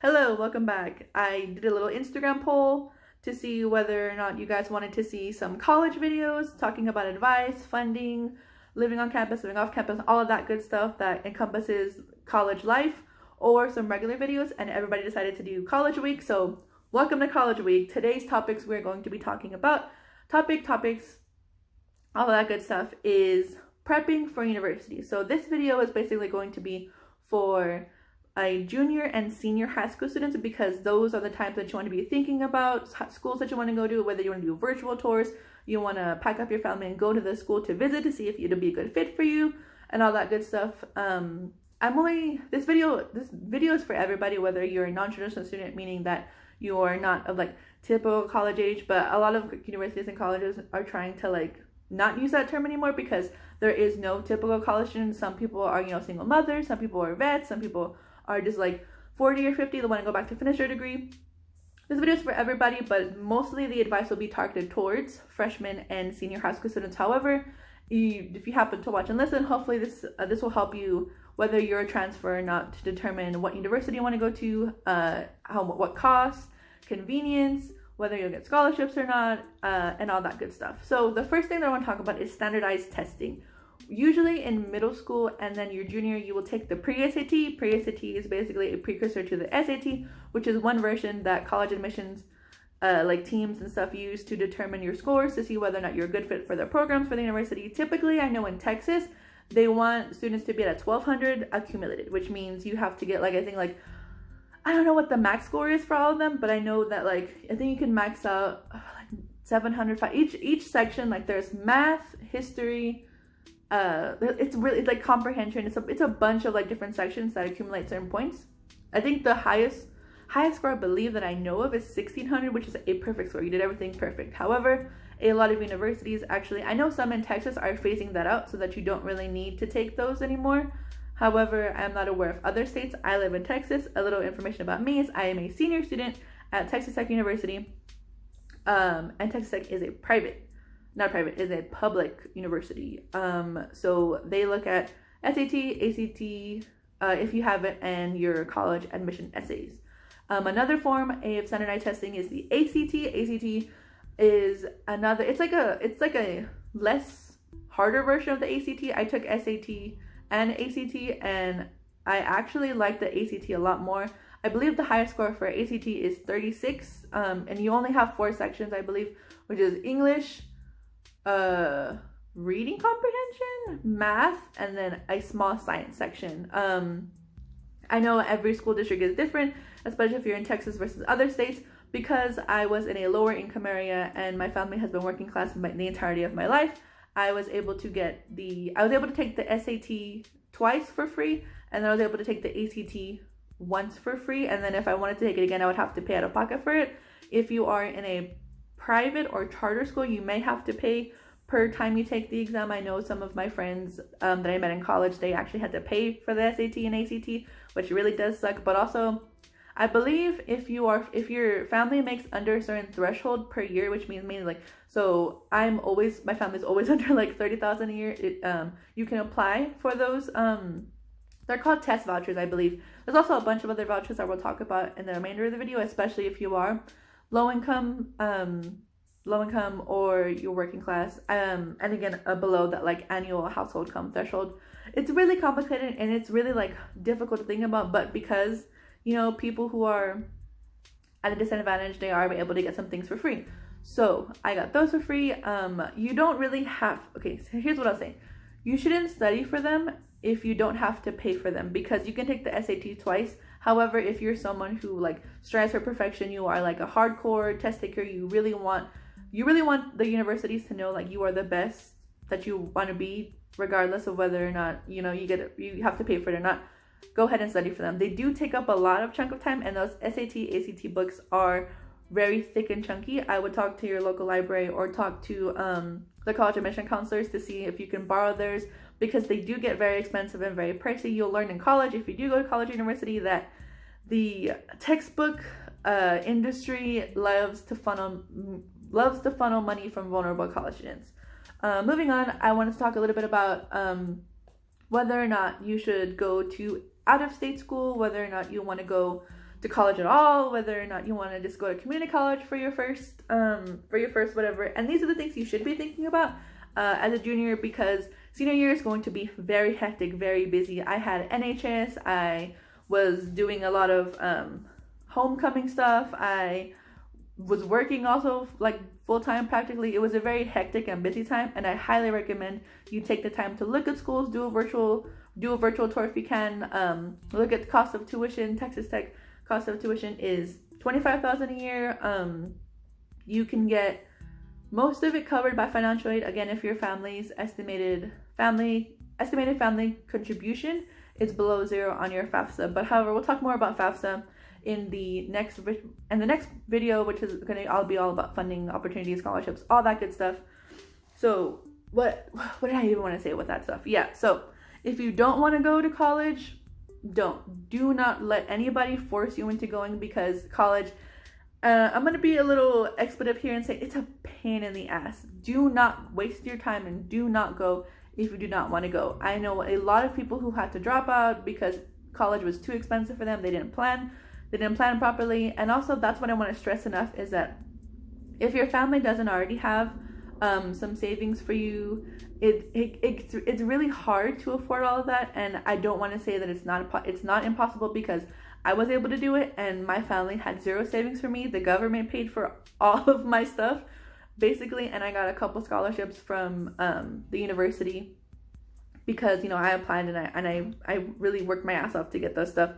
Hello, welcome back. I did a little Instagram poll to see whether or not you guys wanted to see some college videos talking about advice, funding, living on campus, living off campus, all of that good stuff that encompasses college life, or some regular videos, and everybody decided to do college week. So welcome to college week. Today's topics we're going to be talking about, topics, all of that good stuff, is prepping for university. So this video is basically going to be for junior and senior high school students, because those are the times that you want to be thinking about schools that you want to go to, whether you want to do virtual tours, you want to pack up your family and go to the school to visit to see if it'll be a good fit for you and all that good stuff. This video is for everybody, whether you're a non-traditional student, meaning that you are not of like typical college age, but a lot of universities and colleges are trying to not use that term anymore because there is no typical college student. Some people are, single mothers, some people are vets, some people are just 40 or 50 that want to go back to finish their degree. This video is for everybody, but mostly the advice will be targeted towards freshmen and senior high school students. However, if you happen to watch and listen, hopefully this will help you, whether you're a transfer or not, to determine what university you want to go to, what costs, convenience, whether you'll get scholarships or not, and all that good stuff. So the first thing that I want to talk about is standardized testing. Usually in middle school and then your junior, you will take the pre-SAT. Pre-SAT is basically a precursor to the SAT, which is one version that college admissions teams and stuff use to determine your scores to see whether or not you're a good fit for the programs for the university. Typically, I know in Texas, they want students to be at 1,200 accumulated, which means you have to get I don't know what the max score is for all of them, but I know that I think you can max out 700 each section. There's math, history, it's really comprehension. It's a bunch of different sections that accumulate certain points. I think the highest score I believe that I know of is 1,600, which is a perfect score. You did everything perfect. However, a lot of universities, actually, I know some in Texas, are phasing that out so that you don't really need to take those anymore. However, I'm not aware of other states. I live in Texas. A little information about me is I am a senior student at Texas Tech University, and Texas Tech is a public university. So they look at SAT, ACT, if you have it, and your college admission essays. Another form of standardized testing is the ACT. ACT is another, it's like a less harder version of the ACT. I took SAT and ACT, and I actually like the ACT a lot more. I believe the highest score for ACT is 36, and you only have 4 sections, I believe, which is English, reading comprehension, math, and then a small science section. I know every school district is different, especially if you're in Texas versus other states. Because I was in a lower income area and my family has been working class the entirety of my life, I was able to take the SAT twice for free, and then I was able to take the ACT once for free, and then if I wanted to take it again, I would have to pay out of pocket for it. If you are in a private or charter school, you may have to pay per time you take the exam. I know some of my friends that I met in college, they actually had to pay for the SAT and ACT, which really does suck. But also, I believe if your family makes under a certain threshold per year, which means mainly so my family's always under 30,000 a year. You can apply for those. They're called test vouchers, I believe. There's also a bunch of other vouchers that we'll talk about in the remainder of the video, especially if you are low income or you're working class, and again below that annual household income threshold. It's really complicated and it's really difficult to think about, but because people who are at a disadvantage, they are able to get some things for free. So I got those for free. You don't really have, okay, so here's what I'll say. You shouldn't study for them if you don't have to pay for them, because you can take the SAT twice. However, if you're someone who strives for perfection, you are a hardcore test taker, you really want the universities to know you are the best that you want to be, regardless of whether or not you have to pay for it or not. Go ahead and study for them. They do take up a lot of chunk of time, and those SAT, ACT books are very thick and chunky. I would talk to your local library or talk to the college admission counselors to see if you can borrow theirs, because they do get very expensive and very pricey. You'll learn in college, if you do go to college or university, that the textbook industry loves to funnel money from vulnerable college students. Moving on, I wanted to talk a little bit about whether or not you should go to out-of-state school, whether or not you want to go to college at all, whether or not you want to just go to community college for your first whatever. And these are the things you should be thinking about as a junior, because senior year is going to be very hectic, very busy. I had NHS, I was doing a lot of homecoming stuff, I was working also like full-time practically. It was a very hectic and busy time, and I highly recommend you take the time to look at schools, do a virtual tour if you can. Look at the cost of tuition. Texas Tech cost of tuition is $25,000 a year. You can get most of it covered by financial aid. Again, if your family's estimated family contribution is below zero on your FAFSA. But however, we'll talk more about FAFSA in the next video, which is going to be all about funding opportunities, scholarships, all that good stuff. So what did I even want to say with that stuff? Yeah, so if you don't want to go to college, do not let anybody force you into going, because college, I'm going to be a little expletive here and say it's a pain in the ass. Do not waste your time and do not go if you do not want to go. I know a lot of people who had to drop out because college was too expensive for them. They didn't plan properly. And also, that's what I want to stress enough, is that if your family doesn't already have some savings for you, it's really hard to afford all of that. And I don't want to say that it's not impossible, because I was able to do it and my family had zero savings for me. The government paid for all of my stuff basically, and I got a couple scholarships from the university because, you know, I applied and I really worked my ass off to get those stuff.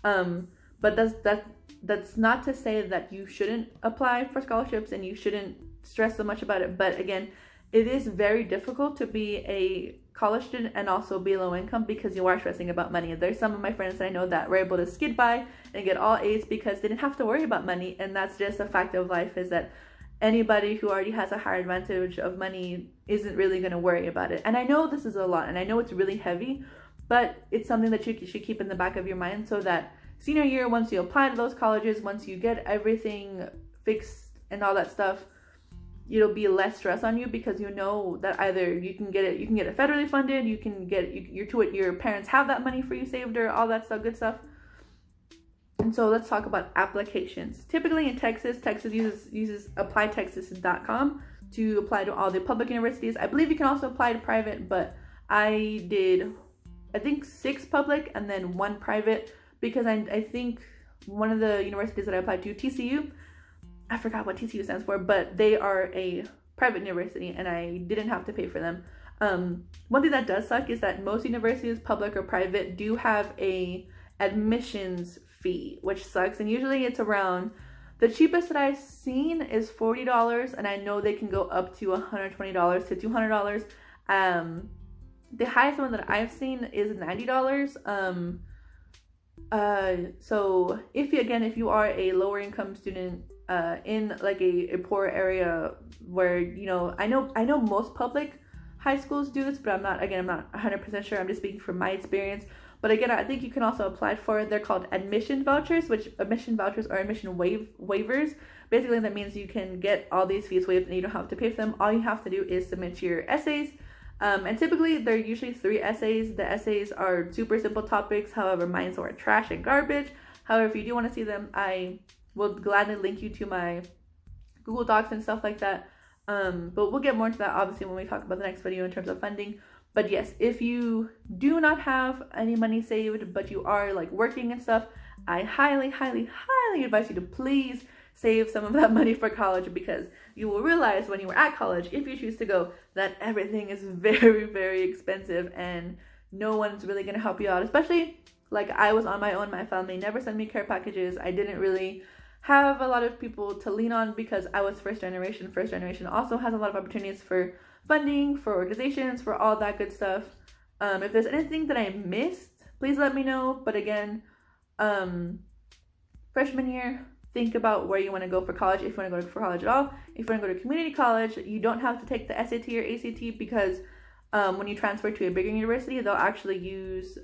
But that's not to say that you shouldn't apply for scholarships and you shouldn't stress so much about it. But again, it is very difficult to be a college student and also be low income, because you are stressing about money. There's some of my friends that I know that were able to skid by and get all A's because they didn't have to worry about money. And that's just a fact of life, is that anybody who already has a higher advantage of money isn't really going to worry about it. And I know this is a lot, and I know it's really heavy, but it's something that you should keep in the back of your mind, so that senior year, once you apply to those colleges, once you get everything fixed and all that stuff, it'll be less stress on you, because you know that either you can get it federally funded, you can get your parents have that money for you saved, or all that stuff, good stuff. And so let's talk about applications. Typically in Texas uses applytexas.com to apply to all the public universities. I believe you can also apply to private, but I did, I think 6 public and then 1 private, because I think one of the universities that I applied to, TCU, I forgot what TCU stands for, but they are a private university and I didn't have to pay for them. One thing that does suck is that most universities, public or private, do have a admissions fee, which sucks. And usually it's around, the cheapest that I've seen is $40, and I know they can go up to $120 to $200. The highest one that I've seen is $90. So if you are a lower income student in like a poor area where, you know, I know most public high schools do this, but I'm not 100% sure. I'm just speaking from my experience. But again, I think you can also apply for it. They're called admission vouchers, or admission waivers. Basically, that means you can get all these fees waived and you don't have to pay for them. All you have to do is submit your essays. And typically, they're usually 3 essays. The essays are super simple topics. However, mine are trash and garbage. However, if you do want to see them, I will gladly link you to my Google Docs and stuff like that. But we'll get more into that, obviously, when we talk about the next video in terms of funding. But yes, if you do not have any money saved, but you are like working and stuff, I highly, highly, highly advise you to please save some of that money for college, because you will realize when you are at college, if you choose to go, that everything is very, very expensive and no one's really going to help you out. Especially like I was on my own. My family never sent me care packages. I didn't really have a lot of people to lean on because I was first generation. First generation also has a lot of opportunities for funding, for organizations, for all that good stuff. If there's anything that I missed, please let me know. But again, freshman year, think about where you want to go for college, if you want to go for college at all. If you want to go to community college, you don't have to take the SAT or ACT, because when you transfer to a bigger university, they'll actually use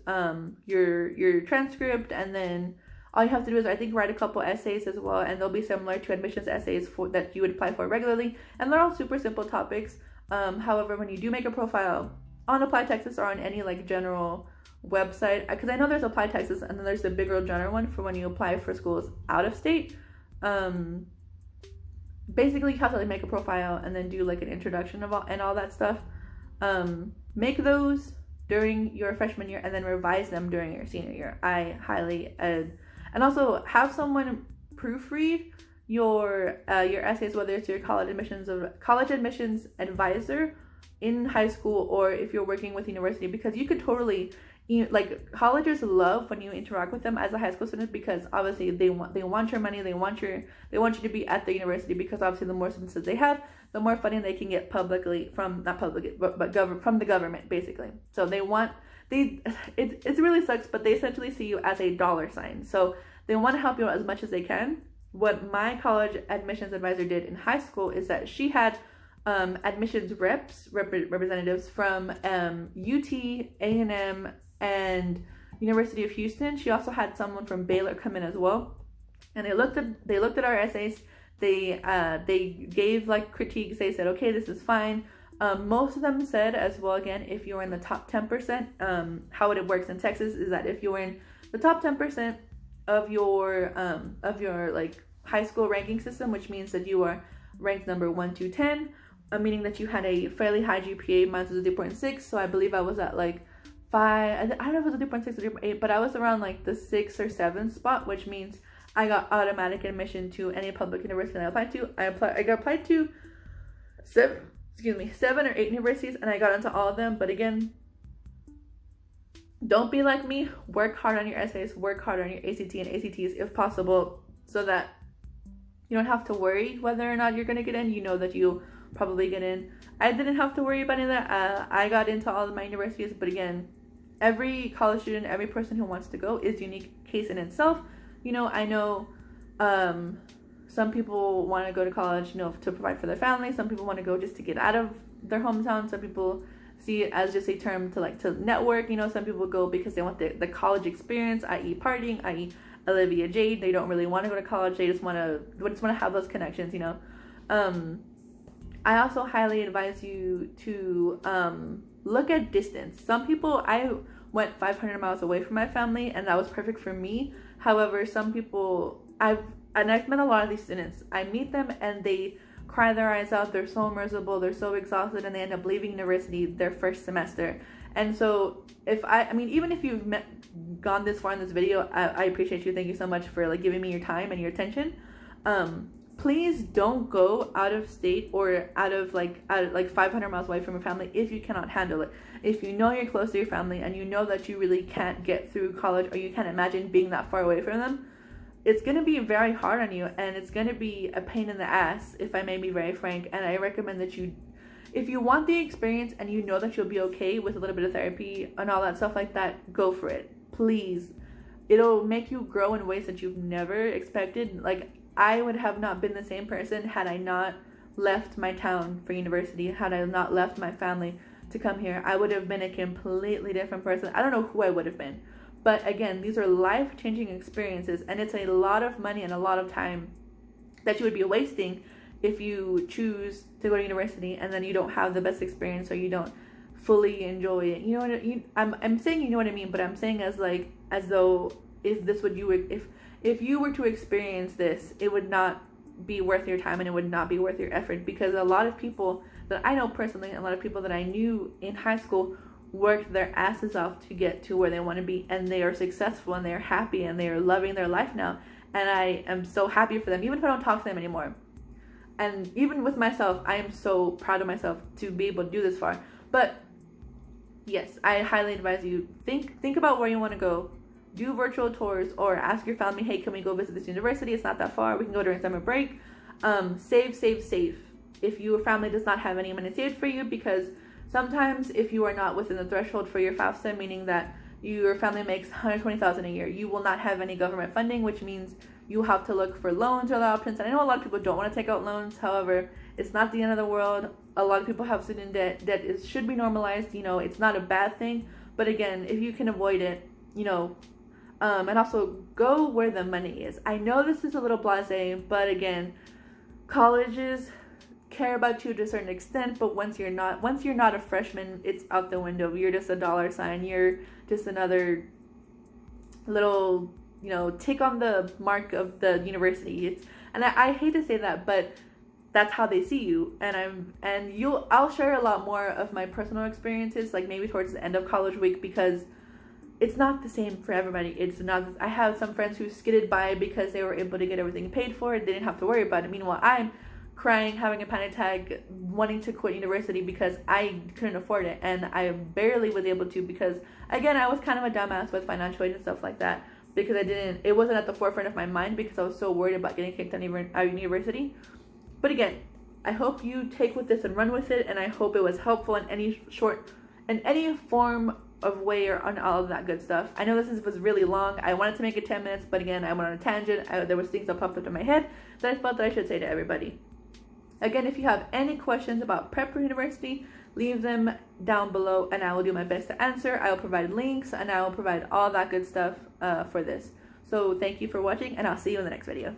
your transcript, and then all you have to do is, I think, write a couple essays as well, and they'll be similar to admissions essays that you would apply for regularly, and they're all super simple topics. However, when you do make a profile, on Apply Texas or on any like general website, because I know there's Apply Texas and then there's the bigger general one for when you apply for schools out of state. Basically you have to like make a profile and then do like an introduction of all that stuff. Make those during your freshman year and then revise them during your senior year. I highly and also have someone proofread your essays, whether it's your college admissions advisor in high school or if you're working with university, because you could totally, like, colleges love when you interact with them as a high school student, because obviously they want your money, they want you to be at the university, because obviously the more students they have, the more funding they can get publicly from, not public, but from the government, basically. So it really sucks, but they essentially see you as a dollar sign. So they want to help you out as much as they can. What my college admissions advisor did in high school is that she had admissions representatives from UT, A&M, and University of Houston. She also had someone from Baylor come in as well, and they looked at our essays. They gave like critiques. They said, okay, this is fine. Most of them said as well, again, if you're in the top 10%, how it works in Texas is that if you're in the top 10% of your like high school ranking system, which means that you are ranked number 1 to 10, meaning that you had a fairly high GPA. Mine was a 3.6, so I believe I was at like 5. I don't know if it was a 3.6 or 3.8, but I was around like the 6th or 7th spot, which means I got automatic admission to any public university that I applied to. I got applied to 7 or 8 universities, and I got into all of them. But again, don't be like me. Work hard on your essays, work hard on your ACT and ACTs if possible, so that you don't have to worry whether or not you're going to get in. You know that you probably get in. I didn't have to worry about any of that. I got into all of my universities, but again, every college student, every person who wants to go is a unique case in itself. I know some people want to go to college, to provide for their family. Some people want to go just to get out of their hometown. Some people see it as just a term to network. Some people go because they want the college experience, i.e. partying, i.e. Olivia Jade. They don't really want to go to college. They just want to have those connections. I also highly advise you to look at distance. Some people, I went 500 miles away from my family, and that was perfect for me. However, some people, I've met a lot of these students. I meet them and they cry their eyes out. They're so miserable. They're so exhausted, and they end up leaving university their first semester. And so even if you've gone this far in this video, I appreciate you. Thank you so much for giving me your time and your attention. Please don't go out of state or out of 500 miles away from your family if you cannot handle it. If you know you're close to your family and you know that you really can't get through college, or you can't imagine being that far away from them, it's going to be very hard on you, and it's going to be a pain in the ass, if I may be very frank. And I recommend that if you want the experience and you know that you'll be okay with a little bit of therapy and all that stuff like that, go for it. Please. It'll make you grow in ways that you've never expected. I would have not been the same person had I not left my town for university, had I not left my family to come here. I would have been a completely different person. I don't know who I would have been. But again, these are life-changing experiences, and it's a lot of money and a lot of time that you would be wasting if you choose to go to university and then you don't have the best experience, or you don't fully enjoy it. I'm saying, you know what I mean, but I'm saying as though if you were to experience this, it would not be worth your time and it would not be worth your effort, because a lot of people that I know personally, a lot of people that I knew in high school worked their asses off to get to where they want to be, and they are successful and they are happy and they are loving their life now, and I am so happy for them, even if I don't talk to them anymore. And even with myself, I am so proud of myself to be able to do this far. But yes, I highly advise you, think about where you want to go. Do virtual tours, or ask your family, hey, can we go visit this university? It's not that far. We can go during summer break. Save. If your family does not have any money saved for you, because sometimes if you are not within the threshold for your FAFSA, meaning that your family makes $120,000 a year, you will not have any government funding, which means you have to look for loans or other options. And I know a lot of people don't want to take out loans. However, it's not the end of the world. A lot of people have student debt. Debt should be normalized. It's not a bad thing. But again, if you can avoid it, and also go where the money is. I know this is a little blasé, but again, colleges care about you to a certain extent, but once you're not a freshman, it's out the window. You're just a dollar sign. You're just another little, you know, tick on the mark of the university. And I hate to say that, but that's how they see you. And I'll share a lot more of my personal experiences, like maybe towards the end of college week, because it's not the same for everybody. It's not. I have some friends who skidded by because they were able to get everything paid for. They didn't have to worry about it. Meanwhile, I'm crying, having a panic attack, wanting to quit university because I couldn't afford it, and I barely was able to because, again, I was kind of a dumbass with financial aid and stuff like that, because it wasn't at the forefront of my mind because I was so worried about getting kicked out of university. But again, I hope you take with this and run with it, and I hope it was helpful in any form of way or on all of that good stuff. I know this was really long. I wanted to make it 10 minutes, but again, I went on a tangent. There was things that popped up in my head that I felt that I should say to everybody. Again, if you have any questions about prep for university, leave them down below and I will do my best to answer. I will provide links and I will provide all that good stuff for this. So thank you for watching, and I'll see you in the next video.